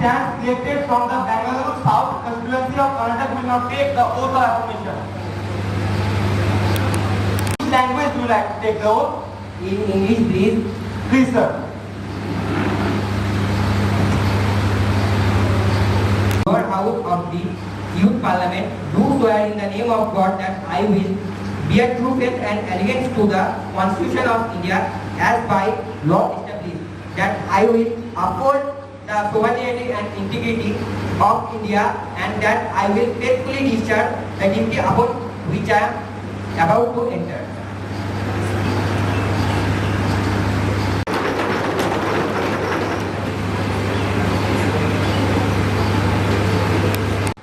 stands elected from the Bangalore South constituency of Karnataka will now take the oath of affirmation. Which language do you like to take the oath? In English, please. Please, sir. Lord House of the Youth Parliament, do swear in the name of God that I will bear true faith and allegiance to the Constitution of India as by law established, that I will uphold the sovereignty and integrity of India, and that I will faithfully discharge the duty upon which I am about to enter.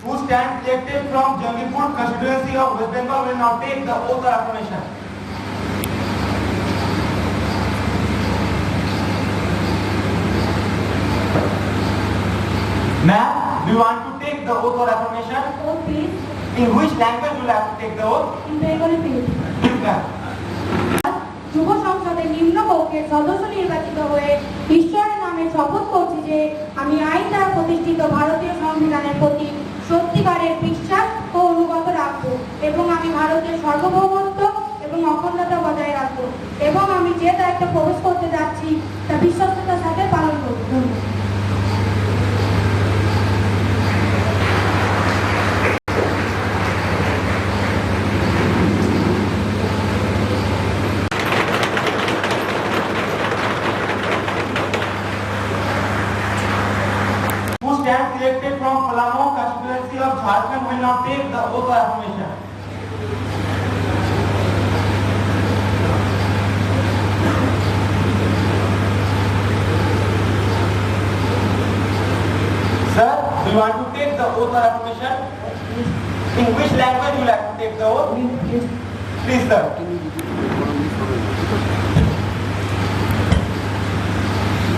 Who stands elected from Jangipur constituency of West Bengal will now take the oath of affirmation. Ma'am, do you want to take the oath of affirmation? Oh, please. In which language will you have to take the oath? In Bengali, please. Please, ma'am. যুব সংসদের নিম্ন কক্ষের সদস্য নির্বাচিত হয়ে ঈশ্বরের নামে শপথ করছি যে আমি আইন দ্বারা প্রতিষ্ঠিত ভারতীয় সংবিধানের প্রতি সত্যিকারের বিশ্বাস ও অনুগত রাখব, এবং আমি ভারতের সার্বভৌমত্ব এবং অখণ্ডতা বজায় রাখব, এবং আমি যে দায়িত্ব প্রবেশ করতে যাচ্ছি তা বিশ্বস্ততার সাথে পালন করব। Stands elected from Palamo constituency of Jharkhand will now take the oath of affirmation. Sir, do you want to take the oath of affirmation? In which language you like to take the oath? Please, sir.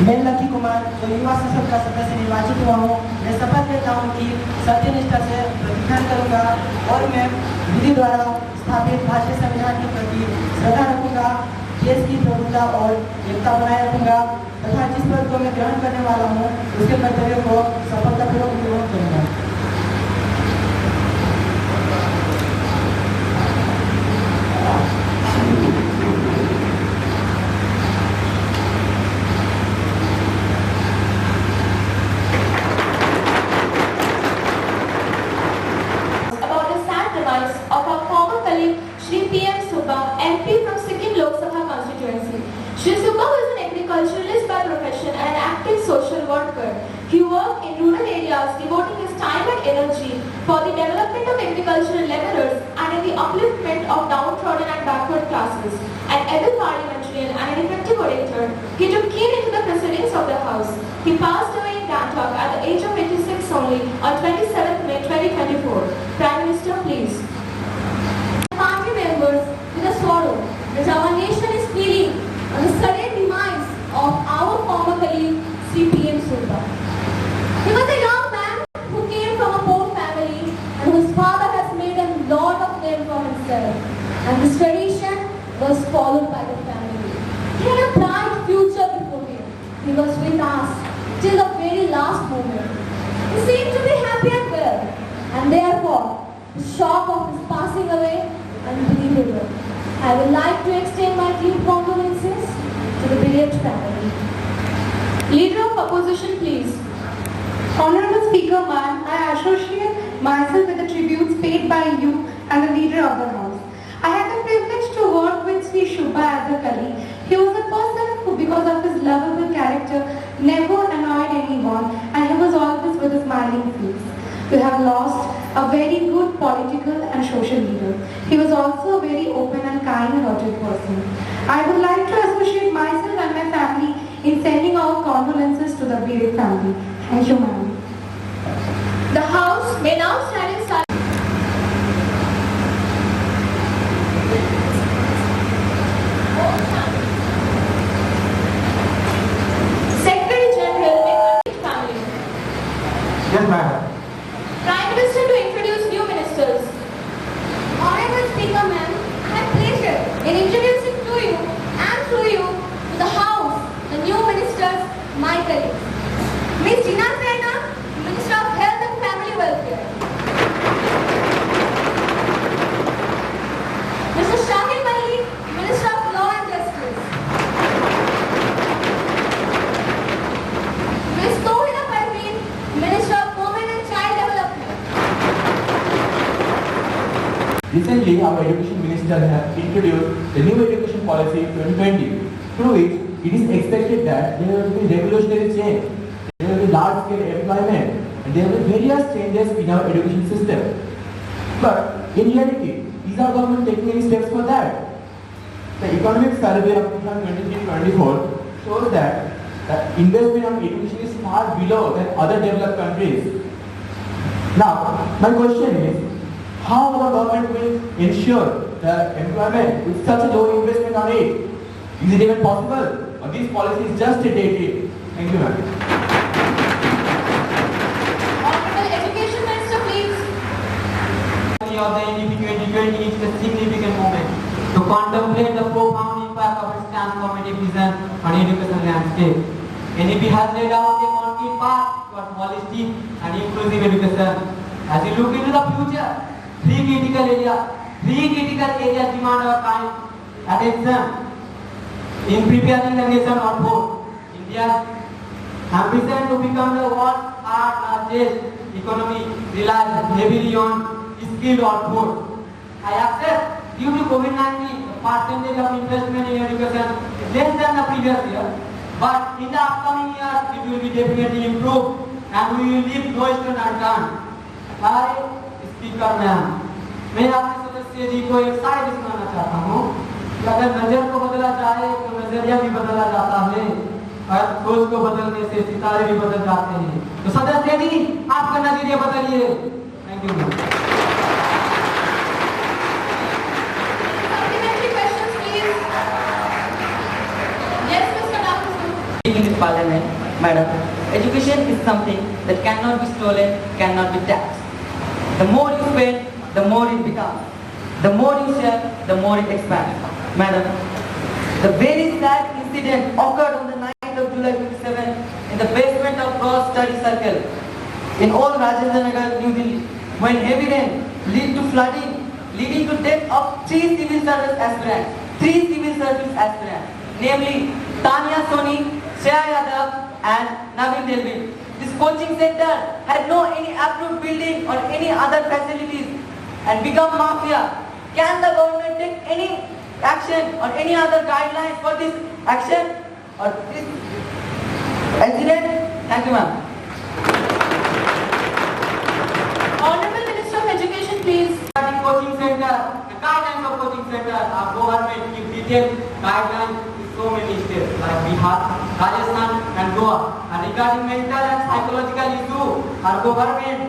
मैं lucky Kumar जो युवा संसद का सदस्य निर्वाचित हुआ हूँ, मैं शपथ लेता हूँ कि सत्यनिष्ठा से प्रतिज्ञान करूँगा और मैं विधि द्वारा स्थापित भारतीय संविधान के प्रति श्रद्धा रखूँगा, देश की प्रभुता और एकता बनाए रखूँगा तथा जिस पद को मैं ग्रहण करने वाला हूँ उसके कर्तव्य को सफलतापूर्वक निर्वहन करूँगा। of our former colleague Shri P.M. Subba, MP from Sikkim Lok Sabha constituency. Shri Subba was an agriculturalist by profession and an active social worker. He worked in rural areas, devoting his time and energy for the development of agricultural laborers and in the upliftment of downtrodden and backward classes. An able parliamentarian and an effective orator, he took keen into the proceedings of the House. He passed away in Gangtok at the age of 86 only on 27th May 2024. Prime Minister, please. Family members, with a sorrow that our nation is feeling on the sudden demise of our former colleague Sri P.M. Subba. He was a young man who came from a poor family and whose father has made a lot of name for himself, and this tradition was followed by the family. He had a bright future before him. He was with us till the very last moment. He seemed to be happy and well, and therefore the shock of his passing away unbelievable. I would like to extend my deep condolences to the bereaved family. Leader of Opposition, please. Honorable Speaker ma'am, I associate myself with the tributes paid by you and the Leader of the House. I had the privilege to work with Sri Subba as a colleague. He was a person who, because of his lovable character, never annoyed anyone, and he was always with a smiling face. We have lost a very good political and social leader. He was also a very open and kind-hearted person. I would like to associate myself and my family in sending our condolences to the bereaved family. Thank you, ma'am. The House may now stand in silence. Secretary General may family. Yes, madam. Prime Minister to introduce new ministers. Honorable Speaker ma'am, I have pleasure in introducing to you and through you to the House the new ministers, my colleagues. Ms. Jina Saina, Recently, our education minister has introduced the new education policy 2020, through which it is expected that there will be revolutionary change, there will be large-scale employment, and there will be various changes in our education system. But in reality, is our government taking any steps for that? The economic survey of 2023-24 shows that the investment on education is far below than other developed countries. Now, my question is, how the government will ensure the employment with such a low investment on it? Is it even possible? Or this policy is just a dated? Thank you, ma'am. Honorable Education Minister, please. Of the NEP 2020 is a significant moment to contemplate the profound impact of its transformative vision on education landscape. NEP has laid out a concrete path towards holistic and inclusive education. As we look into the future, three critical areas demand our kind attention in preparing the nation for India's ambition to become the world's largest economy relies heavily on skilled workforce. I accept due to COVID-19, the percentage of investment in education is less than the previous year. But in the upcoming years, it will be definitely improved and we will leave no stone unturned. हमारे speaker ma'am, मैं आपके सदस्य जी को एक शायरी सुनाना चाहता हूँ कि अगर नजर को बदला जाए तो नजरिया भी बदला जाता है और सोच को बदलने से सितारे भी बदल जाते हैं। तो सदस्य जी आपका नजरिया बदलिए। Thank you. Supplementary questions, please. Yes, Mr. Dakusu. In this parliament, madam, education is something that cannot be stolen, cannot be taxed. The more you spend, the more it becomes. The more you share, the more it expands. Madam, the very sad incident occurred on the 9th of July 27 in the basement of Cross Study Circle in Old Rajendra Nagar, New Delhi, when heavy rain led to flooding, leading to death of three civil service aspirants, namely Tanya Soni, Shreya Yadav and Naveen Delvi. This coaching center had no any approved building or any other facilities and become mafia. Can the government take any action or any other guidelines for this action or this incident? Thank you, ma'am. Honorable Minister of Education, please. Coaching center, the guidelines of coaching center, our government give detailed guidelines in so many states like Bihar, Rajasthan and Goa. And regarding mental and psychological issue, our government,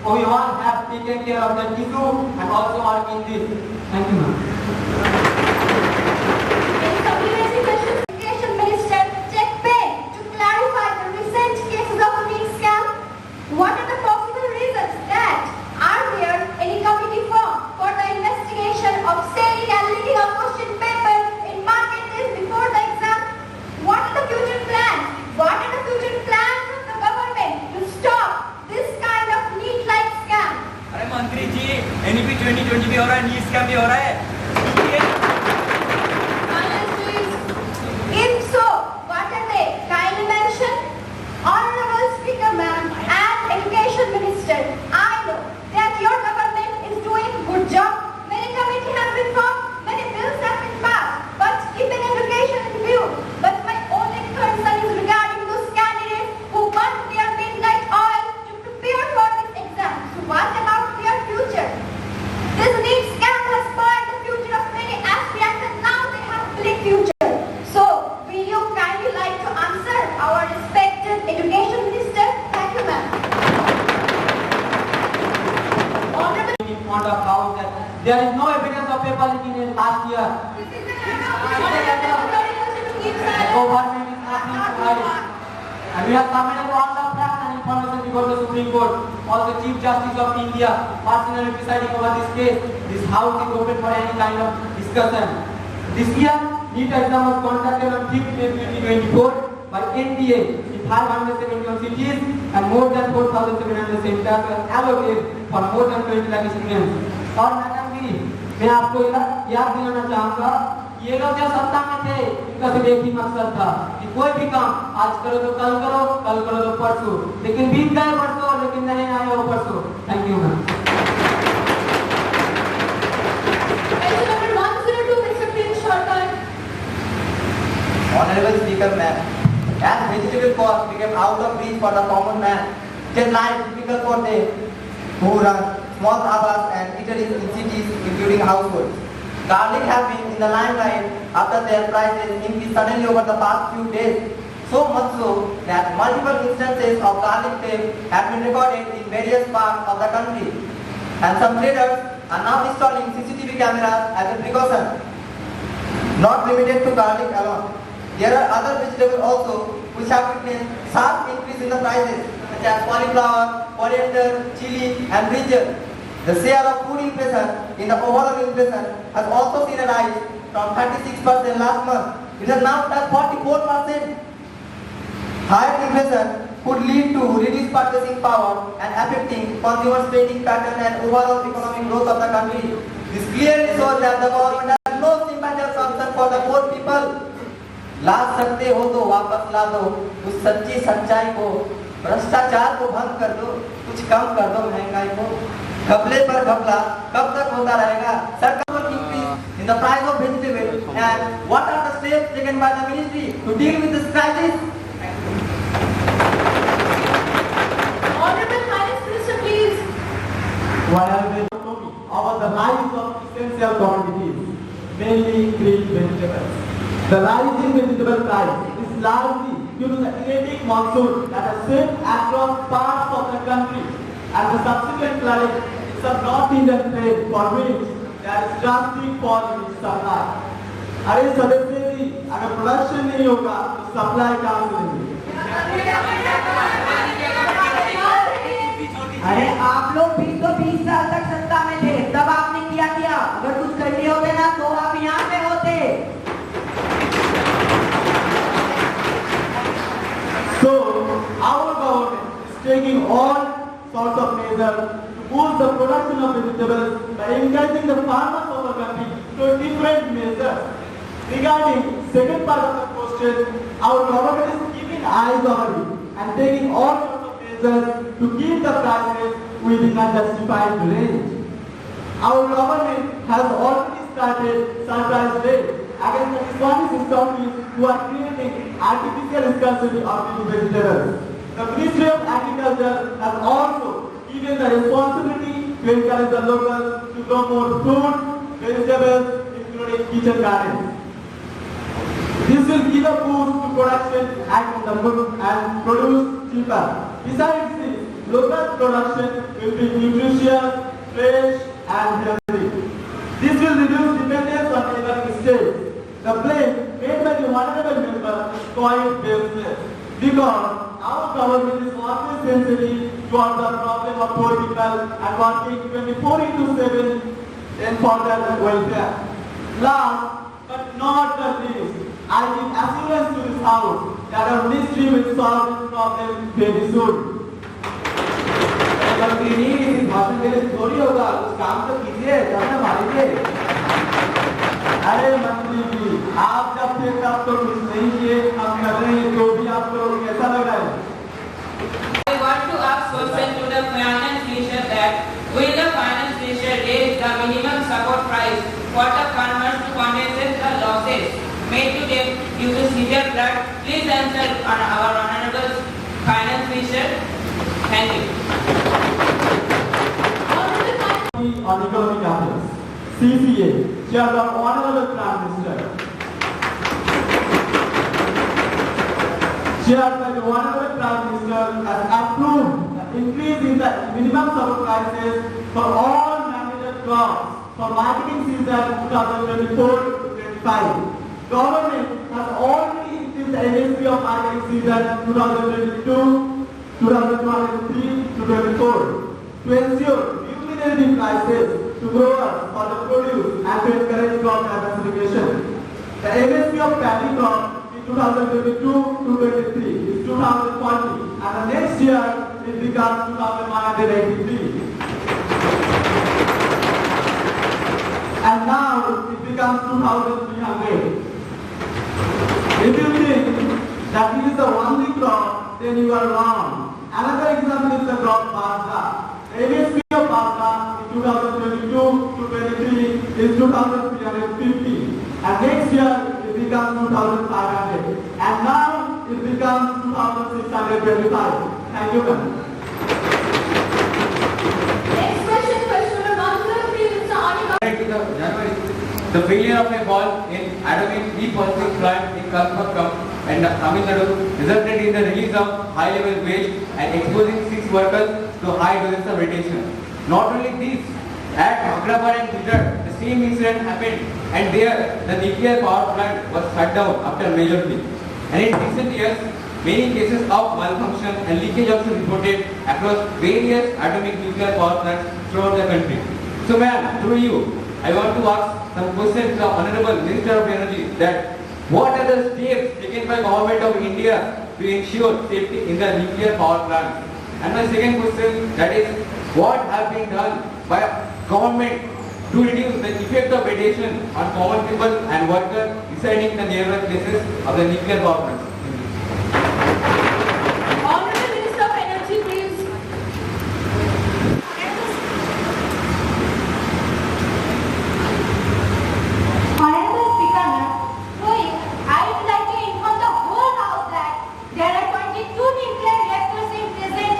we all have taken care of that issue and also work in this. Thank you, ma'am. Any supplementary questions? Education Minister take pain to clarify the recent cases of NEET scam. What are the possible reasons that are there any committee formed for the investigation of selling and leaking of question papers in market days before the exam? What are the future plans? What are the future plans of the government to stop this kind of NEET-like scam? अरे मंत्री जी, NEP 2020 भी हो रहा है, NEET scam भी हो रहा है। Silence, please. If so, what are they? Kindly mention. Honorable Speaker Ma'am and Education Minister, I know that your government is doing a good job. Many committees have been formed, many bills have been passed, but keeping education in view. But my only concern is regarding those candidates who burn their midnight oil to prepare for this exam. So what about their future? This NEET scam has spoiled the future of many aspirants and now they have bleak future. So, will you kindly like to answer our respected Education Minister? Thank you, ma'am. Honorable In front of house that there is no evidence of paper leaking in last year. The government is nothing to hide. And we have submitted all the facts and information before the Supreme Court. Also, Chief Justice of India personally presiding over this case. This house is open for any kind of discussion. This year, NEET exam was conducted on 5th May 2024 by NTA in 571 cities and more than 4,700 centers were allocated for more than 20 lakh students. और madam जी, मैं आपको याद दिलाना चाहूँगा, ये लोग जब सत्ता में थे, इनका सिर्फ एक ही मकसद था कि कोई भी काम आज करो तो कल करो तो परसों, लेकिन बीत गए परसों, लेकिन नहीं आए वो परसों। Thank you ma'am. become man. As vegetable cost became out of reach for the common man, their life difficult for them who run small dhabas and eateries in cities, including households. Garlic has been in the limelight after their prices increased suddenly over the past few days. So much so that multiple instances of garlic theft have been recorded in various parts of the country. And some traders are now installing CCTV cameras as a precaution. Not limited to garlic alone. There are other vegetables also which have witnessed sharp increase in the prices, such as cauliflower, coriander, chili and brinjal. The share of food inflation in the overall inflation has also seen a rise from 36% last month. It has now touched 44%. Higher inflation could lead to reduced purchasing power and affecting consumer spending pattern and overall economic growth of the country. This clearly shows that the government has no sympathy or concern for the poor people. ला सकते हो तो वापस ला दो उस सच्ची सच्चाई को, भ्रष्टाचार को भंग कर दो, कुछ कम कर दो महंगाई को। घपले पर घपला कब तक होता रहेगा? सरकार will increase in the price of vegetable, and what are the steps taken by the ministry to deal with this crisis? Honorable Finance Minister, please. While I will talk about the rise of essential commodities, mainly green vegetables. The rise in vegetable price is largely due to the erratic monsoon that has swept across parts of the country and the subsequent flooding in some North Indian trade for which there is drastic fall in supply. अरे सदस्य जी, अगर production नहीं होगा तो supply कहाँ से होगी? अरे आप लोग भी तो 20 साल तक सत्ता में थे, तब आपने किया अगर कुछ करने होते ना तो आप यहाँ पे होते। So our government is taking all sorts of measures to boost the production of vegetables by encouraging the farmers of the country to different measures. Regarding second part of the question, our government is keeping eyes on it and taking all sorts of measures to keep the prices within a justified range. Our government has already started surprise rates against the Islamic companies who are creating artificial scarcity of these vegetables. The Ministry of Agriculture has also given the responsibility to encourage the locals to grow more fruits, vegetables, including kitchen gardens. This will give a boost to production and produce cheaper. Besides this, local production will be nutritious, fresh and healthy. This will reduce dependence on neighboring states. The blame made by the honorable member is quite baseless because our government is always sensitive towards the problem of poor people and working 24/7 for their welfare. Last but not the least, I give assurance to this house that our ministry will solve this problem very soon. भाषण के लिए थोड़ी होगा, कुछ काम तो कीजिए, तब ना मारिए। अरे मंत्री जी, आप जब थे तब तो कुछ नहीं किए, हम कर रहे हैं तो भी आपको कैसा लग रहा है? I want to ask question to the finance minister that will the finance minister raise the minimum support price for the farmers to compensate the losses made to them due to severe flood? Please answer on our honorable finance minister. Thank you. On economic affairs, CCA, chaired by Honorable Prime Minister. Chaired by the Honorable Prime Minister has approved the increase in the minimum support prices for all mandated crops for marketing season 2024-25. Government has already increased the MSP of marketing season 2022-2023-24 to ensure remunerative prices to growers for the produce and to encourage crop diversification. The MSP of paddy crop in 2022-23 is 2040 and the next year it becomes 2183. And now it becomes 2300. If you think that it is the only crop, then you are wrong. Another example is the crop bajra. The MSP of bajra in 2022-23 is 2350 and next year it becomes 2500 and now 2025. Thank you, ma'am. Next question, question number 103, Mr. Anika. The failure of a ball in atomic repulsing plant in Kalpakkam and Tamil Nadu resulted in the release of high-level waste and exposing 6 workers to high doses of radiation. Not only this, at Agrabar and Gujarat, the same incident happened, and there the nuclear power plant was shut down after major leak. And in recent years, many cases of malfunction and leakage also reported across various atomic nuclear power plants throughout the country. So, ma'am, through you, I want to ask some questions to the Honorable Minister of Energy that what are the steps taken by Government of India to ensure safety in the nuclear power plants? And my second question, that is, what has been done by government to reduce the effect of radiation on common people and workers residing in the nearby places of the nuclear power plants? Honorable Minister of Energy, please. Honorable Speaker, ma'am, through you, I would like to inform the whole House that there are 22 nuclear reactors in present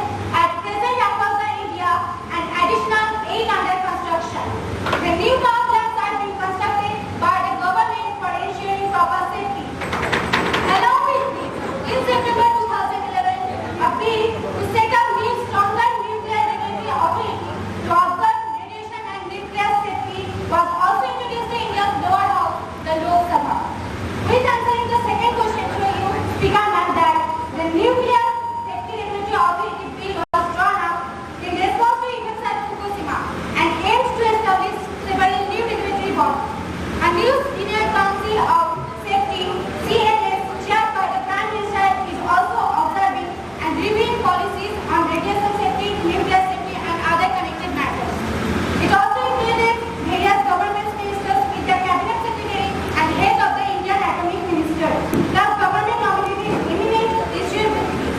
across the India and additional 8 under construction. The new power plants are being constructed by the government for ensuring proper safety. Along with this, in September 2011, a bill to set up new stronger nuclear regulatory authority to observe radiation and nuclear safety was also introduced to India's lower house, the Lok Sabha. With answering the second question to you, Speaker ma'am, that the nuclear safety regulatory authority bill was drawn up in response to events at Fukushima and aims to establish several new regulatory bodies. A new Senior Council of Safety, CNS, chaired by the Prime Minister, is also observing and reviewing policies on radiation safety, nuclear safety, and other connected matters. It also included various government ministers with their cabinet secretary and head of the Indian Atomic Minister, plus government nominated eminent decision-makers.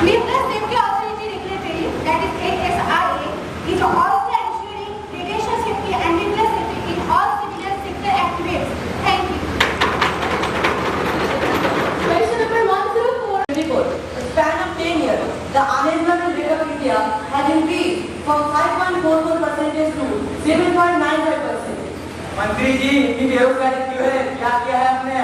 Nuclear Safety Authority Regulatory, that is NSRA, is also ensuring radiation safety and nuclear safety in all civilian sector activities. Thank you. Question number 104. Report. A span of 10 years, the unemployment rate of India has increased from 5.44% to 7.95%. मंत्री जी, इतनी बेरोजगारी क्यों है? क्या किया है आपने?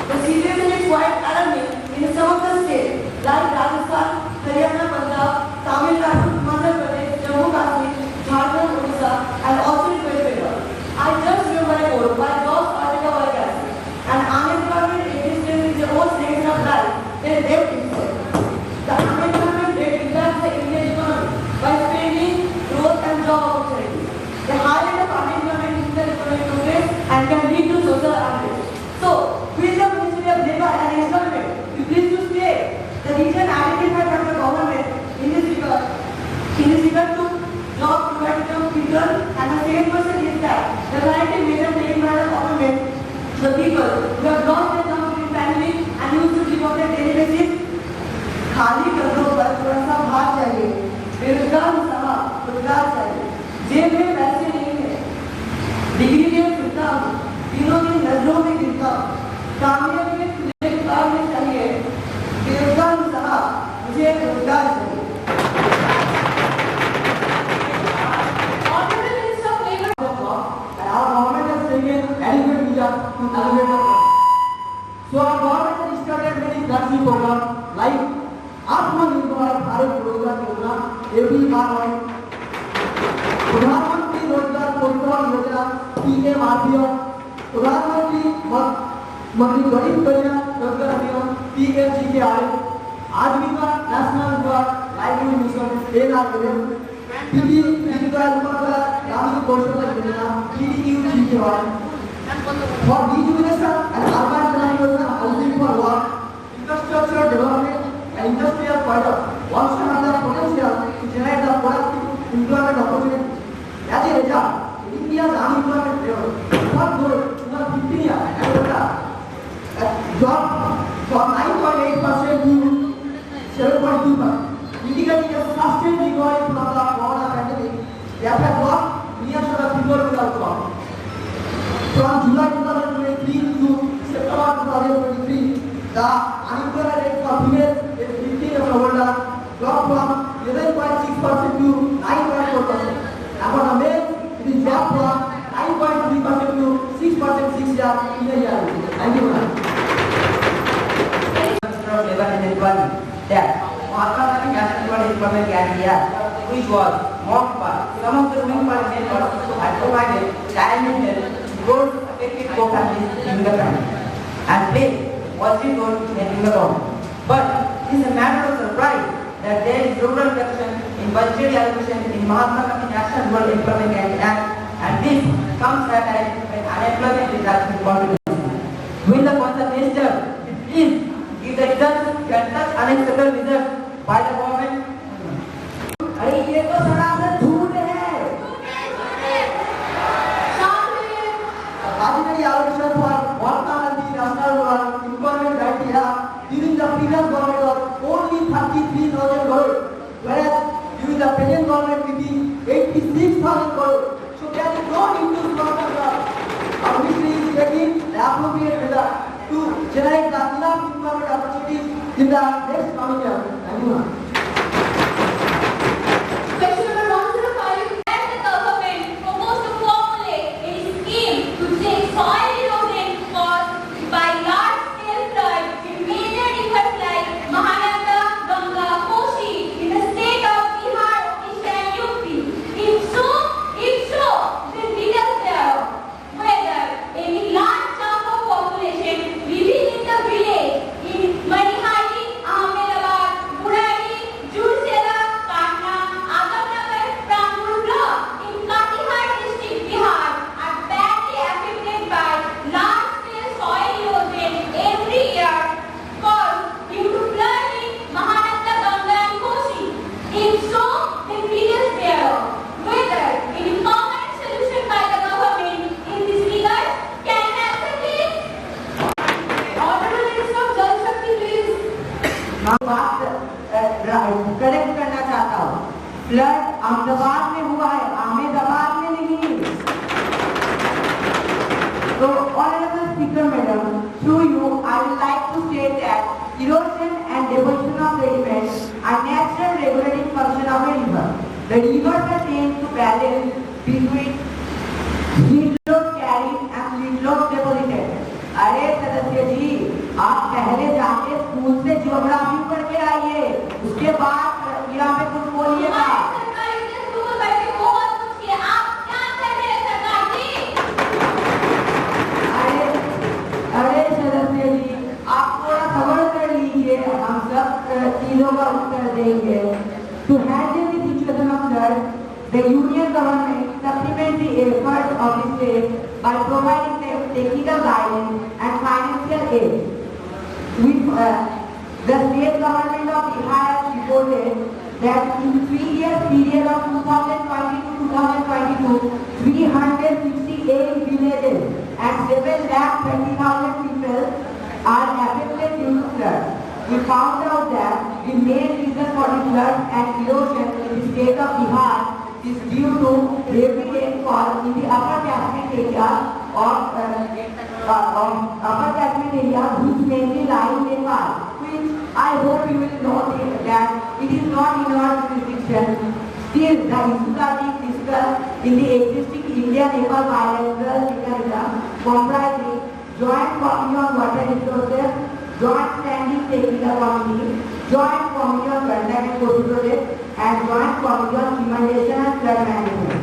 The situation is quite alarming in some of the states like Rajasthan, Haryana, Punjab, Tamil Nadu, Madhya Pradesh, Jammu Kashmir, Jharkhand, Odisha, and also in West Bengal. I just remember a quote by Ross Article and unemployment existence is the most nation of life. They left itself. The unemployment rate impacts the Indian economy by spending, growth, and job opportunities. The high rate of unemployment is the economic progress and can lead to social unrest. So, with the Ministry of Labour and Employment, we please to state the region identified by the government in this regard to job provided to people, and the second question is that the corrective measures taken by the government, the people who have lost their jobs in family and used to live on their daily basis. खाली कंधों पर थोड़ा सा भार चाहिए, बेरोजगार समा रोजगार चाहिए, जेब में पैसे नहीं है, डिग्री के फिरता हूँ, दिनों दिन नजरों में गिरता हूँ, कामयाबी के खुले किताब में चाहिए, बेरोजगार समा मुझे रोजगार चाहिए. Honorable Minister of Labour. And our government has taken adequate measures to alleviate the problem. So our government has started many policy programs like Atmanirbhar Bharat Roजगार योजना, ABRY, प्रधानमंत्री रोजगार प्रोत्साहन योजना, PMRPY, प्रधानमंत्री गरीब कल्याण रोजगार अभियान, PMGKRY, आजीविका national rural livelihood mission, NRLM, ग्रामीण Kaushal Yojana, PDUGKY. For rejuvenation and urban planning योजना, housing for work, infrastructure development and industrial product, once you have the potential to generate the productive employment opportunity. As a result, India's unemployment level not good in the 15 years and dropped from 9.8% to 7.2%, indicating a sustained recovery from the corona pandemic. The effect was near to the figure without drop. From July 2023 to September 2023, The unemployment rate for females is 15 years older dropped from 11.6% to 9.4%. And for the males, it is dropped from 9.3% to 6% 6 years in a year. Thank you, ma'am. Minister of Labour and Employment that Mahatma Gandhi National Employment Guarantee Act, which was mocked by some of the ruling party members, had provided timely help to those affected poor families living the country and played positive role in helping the government. But it is a matter of surprise that there is rural reduction in budgetary allocation in Mahatma Gandhi National Rural Employment Guarantee Act, and this comes at a time when unemployment is actually contributing. Will the concerned minister please give the results and such unacceptable results by the government? अरे ये तो सरासर झूठ है। Budgetary allocation for Mahatma Gandhi National Rural Employment Guarantee Act during the previous government was only 33,000 crore, whereas during the present government it is 86,000 crore. So there is no need to stop the ministry is taking the appropriate measure to generate the enough employment opportunities in the next coming year. Thank you, ma'am. Question number 105. As the government proposed to formulate a scheme to change soil erosion caused by large-scale flood in major rivers like Mahananda, Ganga, Kosi in the state of Bihar, Odisha, and UP. If so, the details thereof. Whether any large chunk of population living in the village in Manihari, Ahmedabad, Burari, Jursela, Patna, Azamnagar, Rampur block in Katihar district, Bihar are badly affected by large-scale soil erosion every year caused due to flood in Mahananda, Ganga, and Kosi. If so, the details thereof. Whether any permanent solution by the government in this regard can answer please. Honorable Minister of Jal Shakti, please. मैं बात correct करना चाहता हूँ। Flood Ahmedabad में हुआ है, अहमदाबाद में नहीं। So, Honorable Speaker Madam, through you, I would like to state that erosion and deposition of sediments are natural regulating function of a river. The rivers are trained to balance between lead load carried and lead load deposited. अरे सदस्य जी, आप पहले जाके school से geography पढ़ के आइए, उसके बाद यहाँ पे कुछ बोलिएगा। सरकारी स्कूल में बैठे बहुत कुछ किया, आप क्या कर रहे हैं सरकार जी? अरे सदस्य जी, आप थोड़ा सबर कर लीजिए, हम सब चीजों का उत्तर देंगे। To handle the situation of flood, the Union government supplements the efforts of the state by providing them technical guidance and financial aid. The state government of Bihar has reported that in 3 years period of 2020 to 2022, 368 villages and 7,30,000 people are affected due to flood. We found out that the main reason for the flood and erosion in the state of Bihar is due to heavy rainfall in the upper catchment area which mainly lie in Nepal, which I hope you will know that it is not in our jurisdiction. Still, the issues are being discussed in the existing India-Nepal bilateral mechanism comprising Joint Committee on Water Resources, Joint Standing Technical Committee, Joint Committee on Conduct and Social Projects, and Joint Committee on Inundation and Flood Management.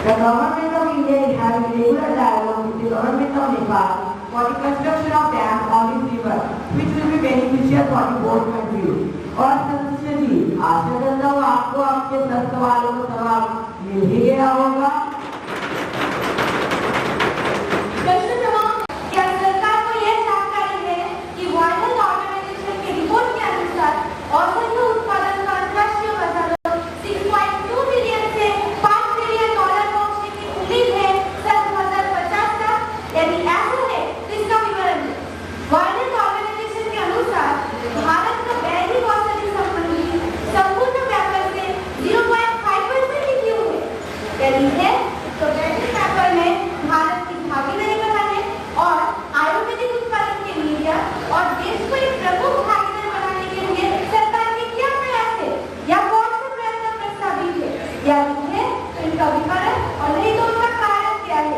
The government of India is having regular dialogue with the government of Nepal for the construction of dams on this river, which will be beneficial for the both countries. और सदस्य जी, आशा करता हूँ आपको आपके सब सवालों का जवाब मिल ही गया होगा। क्या सरकार को यह जानकारी है कि वर्ल्ड हेल्थ ऑर्गेनाइजेशन की रिपोर्ट के अनुसार औसत उत्पादन का अंतर्राष्ट्रीय बाजार 6.2 बिलियन से $5 बिलियन पहुंचने की उम्मीद है सन 2050 तक? यदि ऐसा है तो इसका विवरण है। वर्ल्ड हेल्थ ऑर्गेनाइजेशन के अनुसार भारत का दैनिक औसत संबंधी संपूर्ण व्यापार से 0.5% ही क्यों है? यदि है या लिखे तो इनका विकरण और नहीं तो उनका कारण क्या है।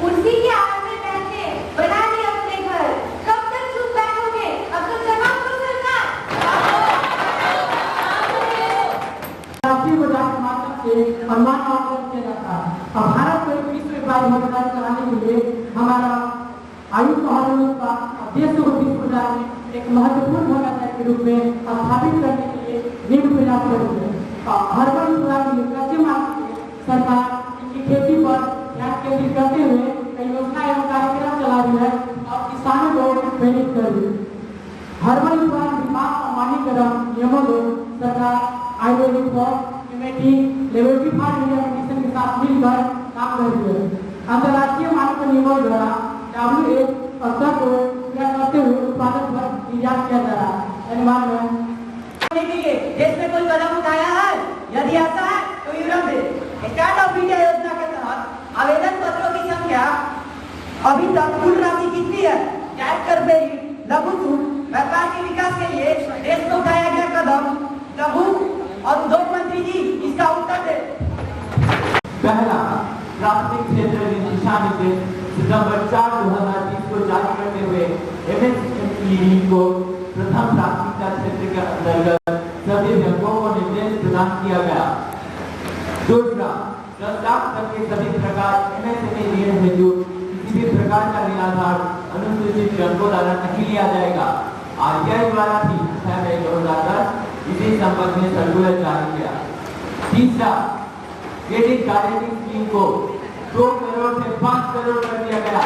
उसी के आड़ में बैठे बना लिया अपने घर, कब तक चुप बैठोगे? अब तो जवाब दो सरकार। राष्ट्रीय मजाक के माध्यम से सम्मान अवसर किया जाता है। और भारत को विश्व व्यापारी मतदान कराने के लिए हमारा आयुष महाराज का देश को विश्व बाजार में एक महत्वपूर्ण भूमिका के रूप में स्थापित करने के लिए नींव प्रयास करेंगे। हर्बल विभाग की कच्चे माल से सरकार इनकी खेती पर ध्यान केंद्रित करते हुए कई योजना एवं कार्यक्रम चला रही है और किसानों को प्रेरित कर रही है। हर्बल विभाग प्रमाणीकरण नियमों में सरकार आयुर्वेदिक form committee laboratory farm India के साथ मिलकर काम कर रही है। अंतर्राष्ट्रीय मानक नियमों द्वारा WHO स्तर को पूरा करते हुए उत्पादन पर निर्यात किया जा रहा है। एनवायरमेंट के लिए देश में कोई कदम उठाया है? यदि ऐसा है तो विवरण दे। स्टार्ट अप इंडिया योजना के तहत आवेदन पत्रों की संख्या अभी तक कुल राशि कितनी है? ट्रैक्टर बेरी लघु सूक्ष्म व्यापार के विकास के लिए देश में उठाया गया कदम लघु और उद्योग मंत्री जी इसका उत्तर दे। पहला, प्राथमिक क्षेत्र में दिशा निर्देश सितंबर 4, 2020 को जारी करते हुए MSME को प्रथम प्राथमिकता क्षेत्र के अंतर्गत सभी बैंकों को निर्देश प्रदान किया गया। दूसरा, 10 लाख तक के सभी प्रकार MSME ऋण हेतु किसी भी प्रकार का ऋणाधार अनुसूचित बैंकों द्वारा नहीं लिया जाएगा। RBI द्वारा भी 6 मई 2010 इसी संबंध में सर्कुलर जारी किया। तीसरा, क्रेडिट गारंटी स्कीम को 2 करोड़ से 5 करोड़ कर दिया गया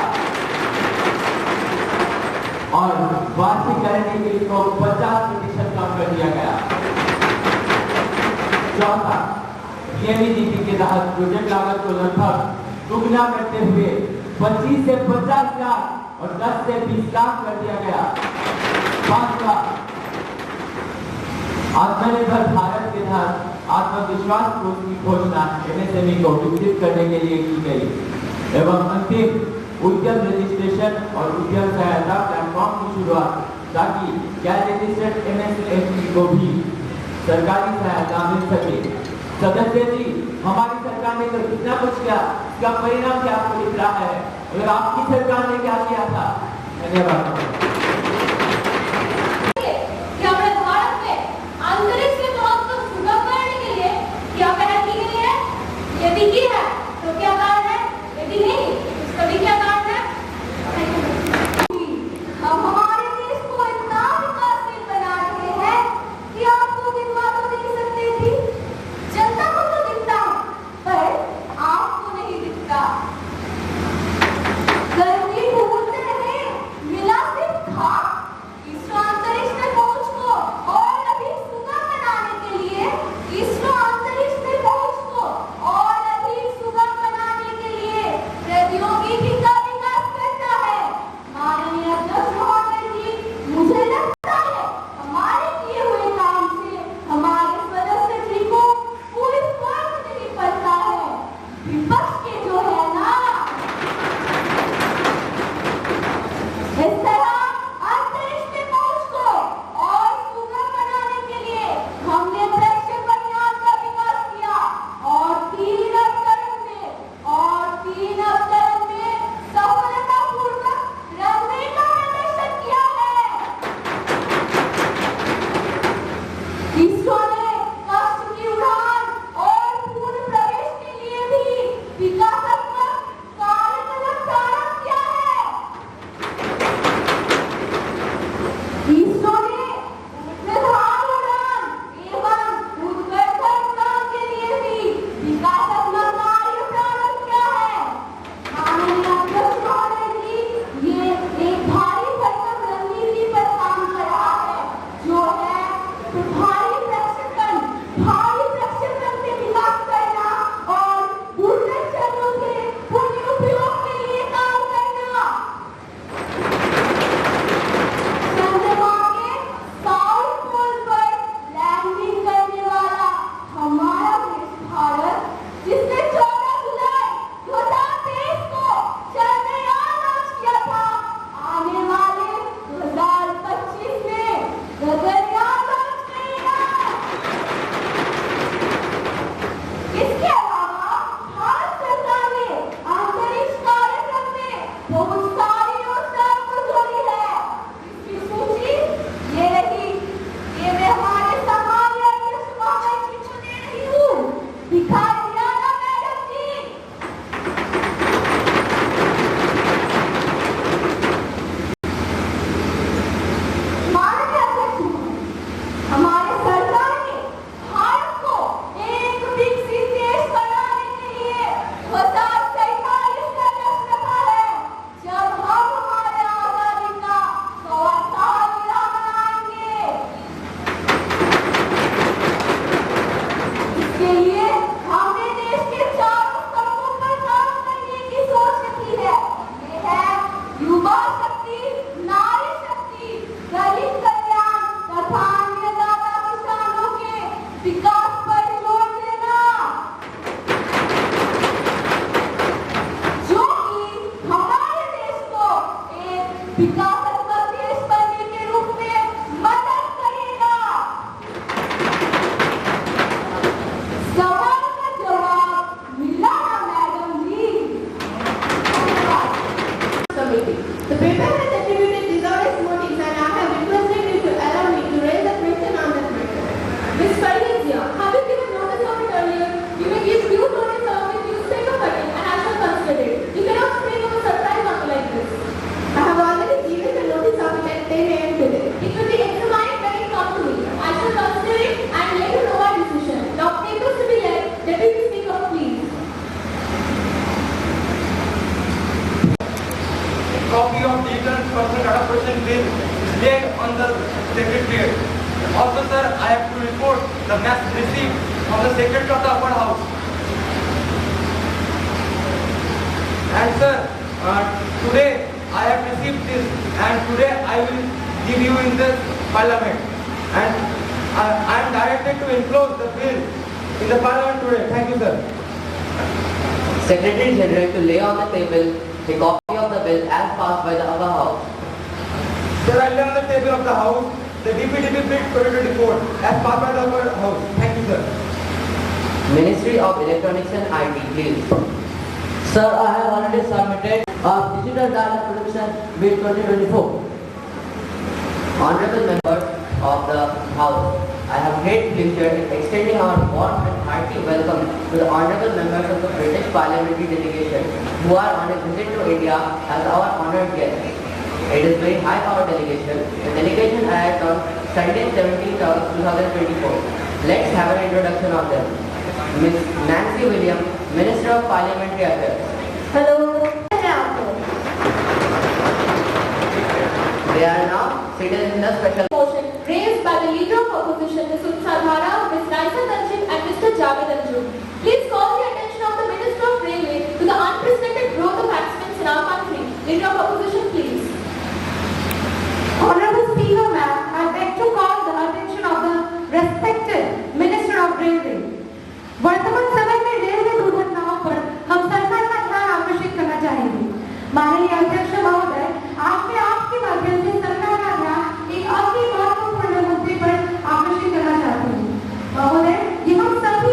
और वार्षिक गारंटी बिल को 50% कम कर दिया गया। चौथा, पीएमई नीति के तहत प्रोजेक्ट लागत को लगभग दुगना करते हुए 25 से 50 लाख और 10 से 20 लाख कर दिया गया। पांचवा, आत्मनिर्भर भारत के तहत आत्मविश्वास कोष की घोषणा MSME को विकसित करने के लिए की गई एवं अंतिम, उद्यम रजिस्ट्रेशन और उद्यम सहायता प्लेटफॉर्म की शुरुआत ताकि गैर रजिस्टर्ड MSME को भी सरकारी सहायता मिल सके। सदस्य जी, हमारी सरकार ने तो कितना कुछ किया, इसका परिणाम क्या आपको दिख रहा है? अगर आपकी सरकार ने क्या किया था? धन्यवाद। क्या हमारे भारत में अंतरिक्ष के पहुंच को सुगम करने के लिए क्या पहल की गई है? यदि की है तो क्या कारण है? यदि नहीं उसका भी क्या कारण है? हम हमारे देश को इतना विकासशील बना रहे हैं कि आपको दिन बातों नहीं सकते थी। जनता को तो दिखता पर आपको नहीं दिखता। गर्मी ढूंढते रहे, मिला सिर्फ Secretary of the Upper House. And sir, today I have received this, and today I will give you in the Parliament. And I am directed to enclose the bill in the Parliament today. Thank you, sir. Secretary General to lay on the table a copy of the bill as passed by the upper house. Sir, I lay on the table of the House the DPDP Bill 2024 as passed by the Upper House. Thank you, sir. Ministry of Electronics and IT, please. Sir, I have already submitted Digital Data Protection Bill 2024. Honorable members of the House, I have great pleasure in extending our warm and hearty welcome to the honorable members of the British Parliamentary delegation who are on a visit to India as our honored guests. It is very high our delegation. The delegation arrived on Sunday 17th August 2024. Let's have an introduction of them. Ms. Nancy Williams, Minister of Parliamentary Affairs. Hello. They are now seated in the special Motion raised by the Leader of Opposition, Ms. Sadhara, Ms. Raisa Tanjim and Mr. Javed Anjum. Please call the attention of the Minister of Railway to the unprecedented growth of accidents in our country. Leader of Opposition, please. Honorable Speaker, ma'am, I beg to call the attention of the respected Minister of Railway. वर्तमान समय में railway दुर्घटनाओं पर हम सरकार का ध्यान आकर्षित करना चाहेंगे। माननीय अध्यक्ष महोदय, आज मैं आपके माध्यम से सरकार का ध्यान एक अति महत्वपूर्ण मुद्दे पर आकर्षित करना चाहती हूँ। महोदय, ये हम सभी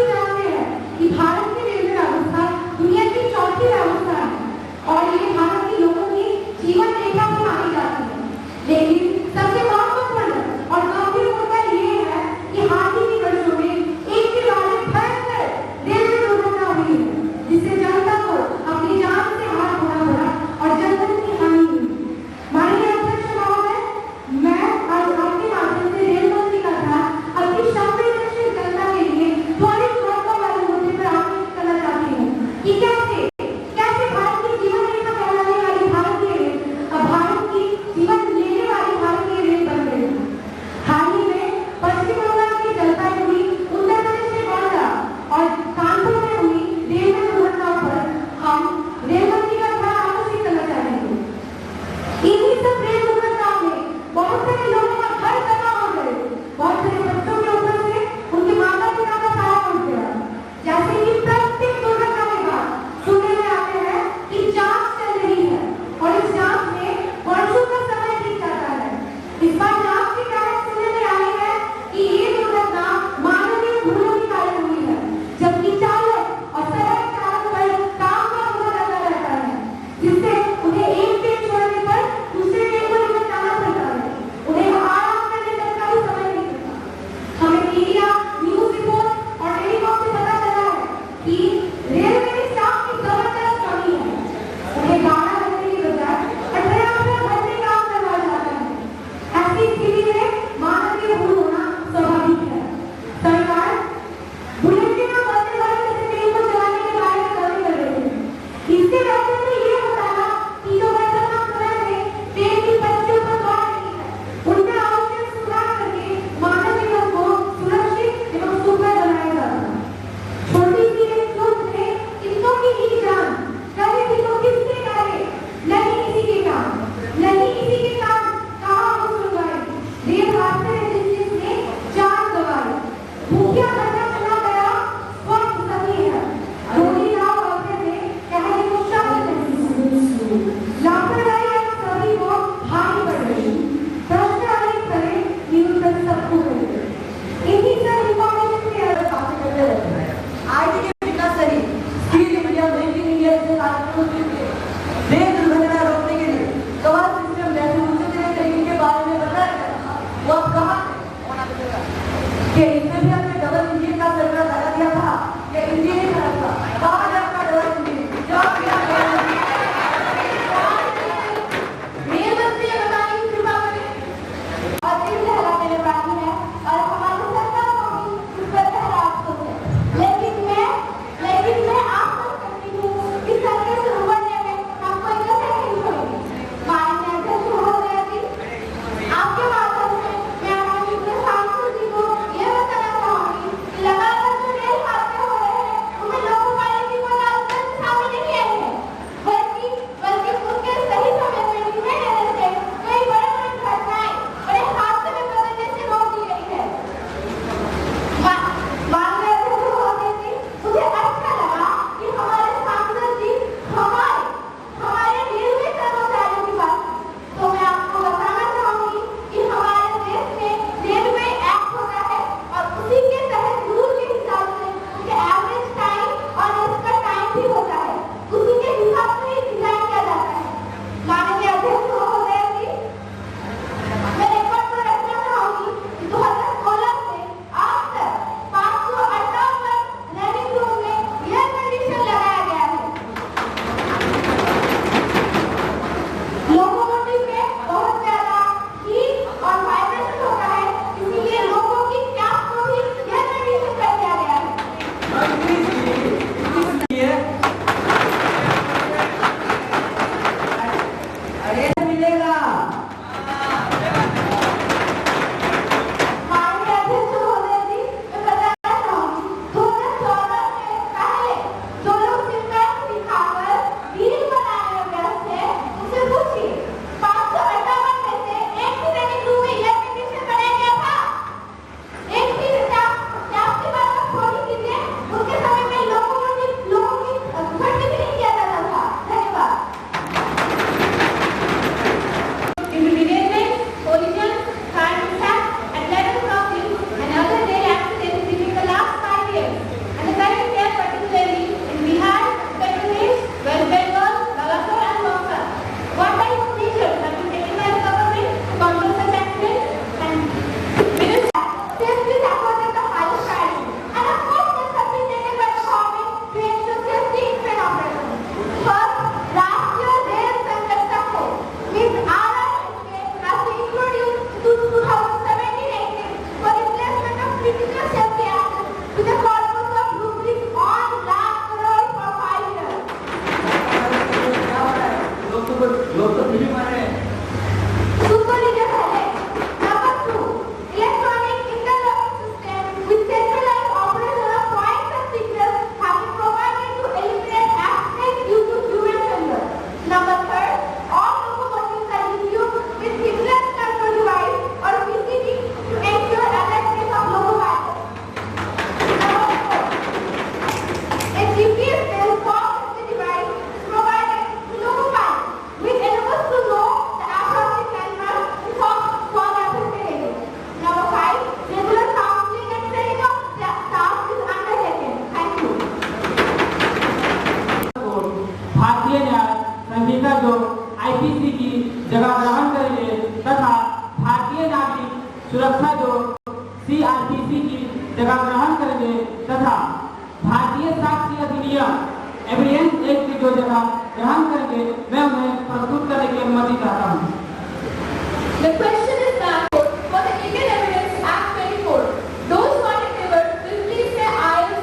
स्पीकर जो आईपीसी की जगह ग्रहण करेंगे तथा भारतीय नागरिक सुरक्षा जो सीआरपीसी की जगह ग्रहण करेंगे तथा भारतीय साक्ष्य अधिनियम एविडेंस एक्ट की जो जगह ग्रहण करेंगे मैं उन्हें प्रस्तुत करने की अनुमति चाहता हूँ। The question is that for the Indian Evidence Act 24, those who are in favor will please say ayes.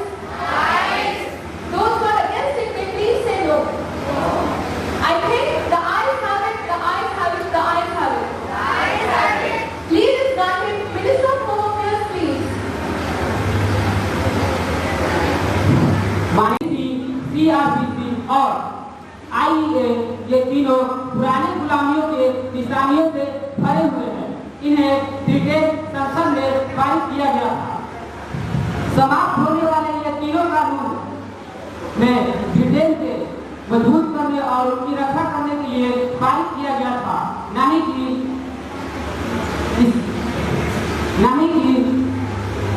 Ayes. Those who are against it will please say no. I think the ayes have it, the ayes have it, the ayes have it. The ayes have it. Please is granted. Minister of Home Affairs, please. CrPC और आईए ये तीनों पुराने गुलामियों के निशानियों से भरे हुए हैं। इन्हें ब्रिटेन संसद में पारित किया गया था। समाप्त होने वाले ये तीनों कानून में ब्रिटेन के मजबूत करने और उनकी रक्षा करने के लिए पारित किया गया था, नहीं कि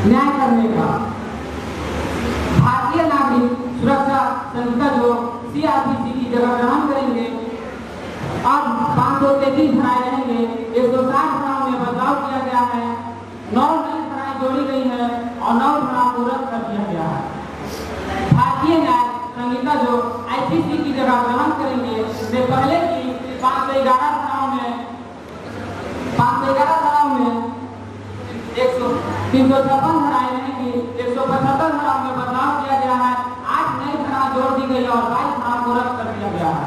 न्याय करने का। भारतीय नागरिक सुरक्षा संहिता जो सीआरपीसी की जगह ग्रहण करेंगे और 533 धाराएं रहेंगे। 160 धाराओं में बदलाव किया गया है, 9 नई धाराएं जोड़ी गई है और 9 धाराओं को रद्द कर दिया गया है। भारतीय न्याय संहिता जो आईपीसी की जगह ग्रहण करेंगे वे पहले की 511 धाराओं में 356 धाराएं रहेंगी। 175 धाराओं में बदलाव किया गया है, 8 नई धाराएं जोड़ दी गई और 22 धाराओं को रद्द कर दिया गया है।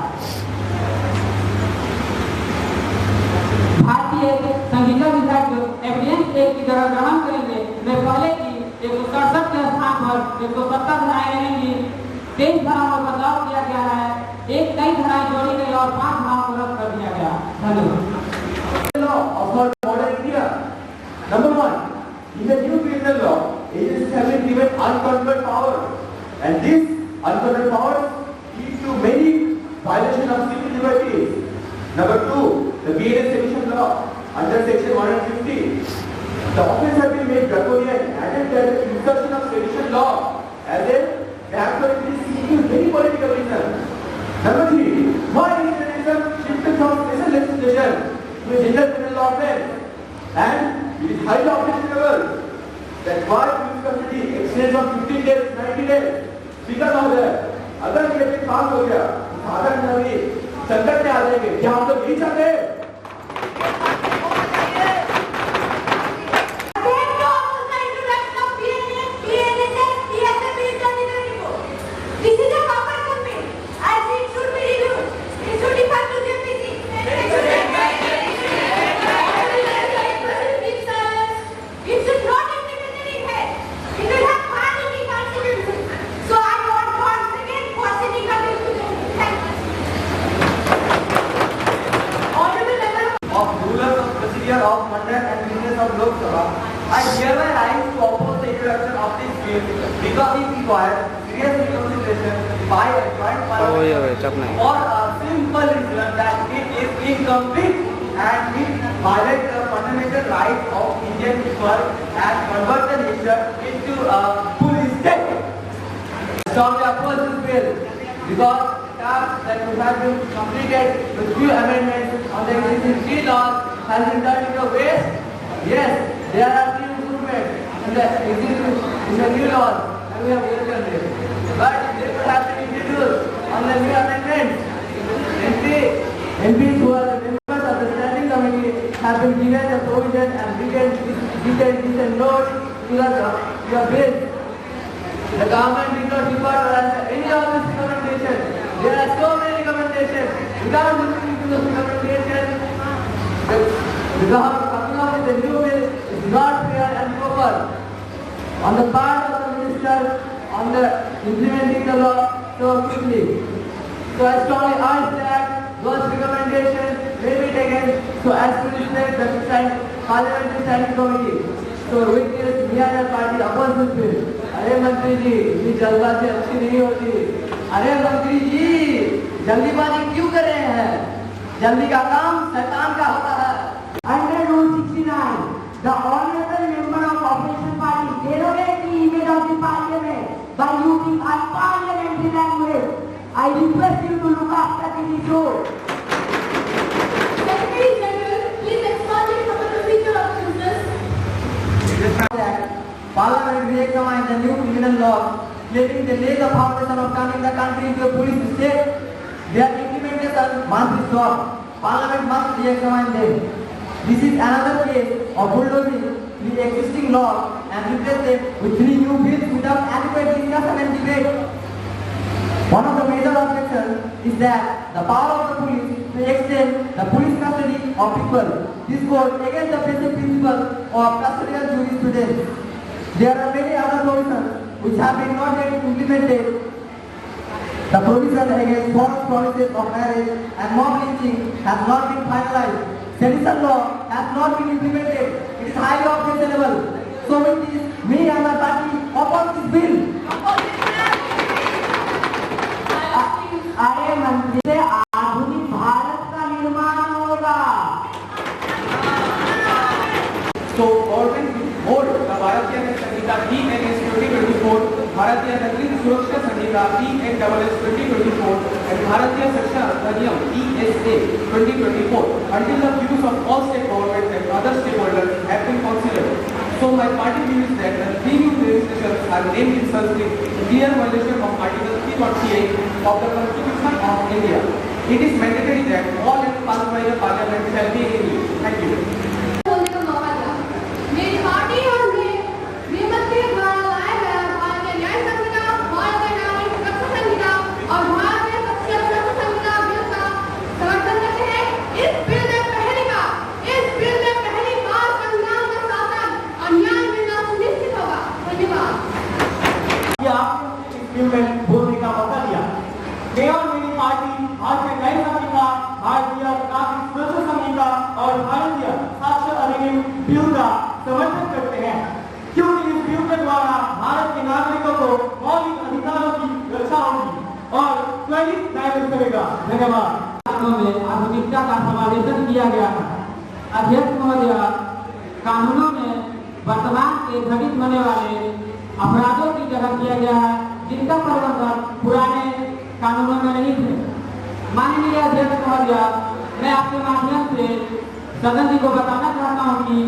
भारतीय संहिता विधायक एविडेंस एक्ट की जगह ग्रहण करेंगे वे पहले की 167 के स्थान पर 170 धाराएं रहेंगी। 23 धाराओं में बदलाव किया गया है, 1 नई धाराएं जोड़ी गई और 5 धाराओं को रद्द कर दिया गया। धन्यवाद। Number one, in the new criminal law, agencies have been given uncontrolled power, and these uncontrolled powers lead to many violations of civil liberties. Number two, the BNS sedition law under section 150, the offence has been made draconian, added that the insertion of sedition law as a factor is seeking very political reason. Number three, why is terrorism shifted from special legislation to a general criminal law offence? And it is highly objectionable that why police custody extends from 15 days to 90 days. Speaker Mahoday, अगर ये bill pass हो गया तो साधारण नागरिक संकट में आ जाएंगे। क्या हम लोग यही चाहते हैं? Of Mandal and business of Lok Sabha, I hereby rise to oppose the introduction of this bill because it requires serious reconsideration by a joint parliament for a simple reason that it is incomplete and it violates the fundamental rights of Indian people and converts the nation into a police state. I strongly oppose this bill because tasks that would have been completed with few amendments on the existing 3 laws has been turned into waste. Yes, there are 3 improvements in the new laws and we have welcomed it. But they could have been introduced on the new amendments. MPs who are the members of the standing committee have been given the provision and written notes to your bills. The government did not report or answer any of these recommendations. There are so many recommendations. Without listening to those recommendations, the government coming up with a new bill is not fair and proper on the part of the minister on the implementing the law so quickly. So I strongly urge that those recommendations may be taken so as to respect the parliamentary standing committee. So with this, we are a party opposite bill. अरे मंत्री जी, ये जल्दबाजी अच्छी नहीं होती। अरे मंत्री जी, जल्दीबाजी क्यों कर रहे हैं? जल्दी का काम शैतान का होता है। Under Rule 69, the honorable member of opposition party derogate the image of the parliament by using unparliamentary language. I request you to look after this issue. Parliament re-examine the new criminal laws, claiming they lay the foundation of turning the country into a police state. Their implementation must be stopped. Parliament must re-examine them. This is another case of bulldozing the existing laws and replace them with 3 new bills without adequate discussion and debate. One of the major objections is that the power of the police to extend the police custody of people. This goes against the basic principle of custodial jurisprudence. There are many other provisions which have been not yet implemented. The provision against false promises of marriage and mob lynching has not been finalized. Sedition law has not been implemented. It is highly objectionable. So with this, me and my party oppose this bill. अरे मंत्री से आधुनिक भारत का निर्माण होगा। So government will hold the Bharatiya Sanhita ENS 2024, Bharatiya Nagrik Suraksha Sanhita ENSS 2024 and Bharatiya Saksha Adhiyam ESA 2024 until the views of all state governments and other stakeholders have been considered. So my party believes that the 3 new legislations are named in Sanskrit in clear violation of Article 348 of the Constitution of India. It is mandatory that all acts passed by the Parliament shall be in English. Thank you. बोलने का मौका दिया। मेरी party और नियमन के द्वारा लाए गए भारतीय न्याय संहिता, भारतीय नागरिक सुरक्षा संहिता और भारतीय पक्षीय सुरक्षा संहिता बिल का समर्थन करते हैं। इस बिल में पहली बार संविधान का शासन और न्याय मिलना सुनिश्चित होगा। धन्यवाद। आपने इस बिल में बोलने का मौका दिया। मैं और मेरी पार्टी भारतीय न्याय संहिता, भारतीय नागरिक सुरक्षा संहिता और भारतीय साक्ष्य अधिनियम बिल का समर्थन करते हैं, क्योंकि इस बिल के द्वारा भारत के नागरिकों को मौलिक अधिकारों की रक्षा होगी और त्वरित न्याय मिल सकेगा। धन्यवाद। में आधुनिकता का समावेशन किया गया है। अध्यक्ष महोदय, कानूनों में वर्तमान के घटित होने वाले अपराधों की जगह किया गया है, जिनका परिवर्तन पुराने कानूनों में नहीं थे। माननीय अध्यक्ष महोदय, मैं आपके माध्यम से सदन जी को बताना चाहता हूं कि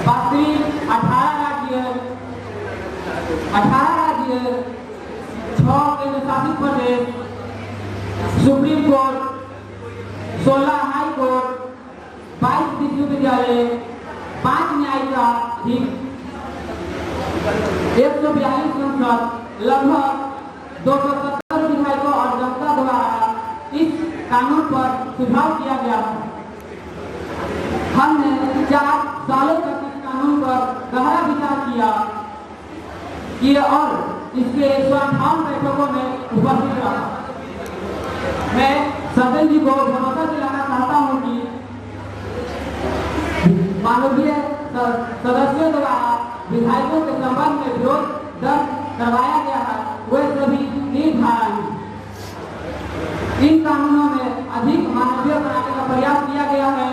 वास्तविक 18 राज्य 6 केंद्र शासित प्रदेश, सुप्रीम कोर्ट, 16 हाई कोर्ट, 22 विश्वविद्यालय, 5 न्यायिकाधीश, 142 संसद, लगभग 270 विधायकों और जनता द्वारा इस कानून पर सुझाव किया गया है। हमने 4 सालों तक इस कानून पर गहरा विचार किया और इसके 158 बैठकों में उपस्थित रहा। मैं सदन जी को भरोसा दिलाना चाहता हूं कि माननीय सदस्यों द्वारा विधायकों के संबंध में विरोध दर्ज करवाया गया है, वे सभी निर्धारण। इन कानूनों में अधिक मानवीय बनाने का प्रयास किया गया है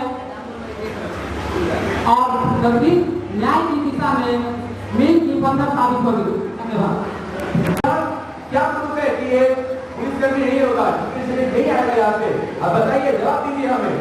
और गंभीर न्याय की दिशा में मील की पत्थर साबित होगी। धन्यवाद। क्या प्रूफ है कि ये पुलिसकर्मी नहीं होगा? नहीं आएगा यहाँ पे? आप बताइए, जवाब दीजिए हमें।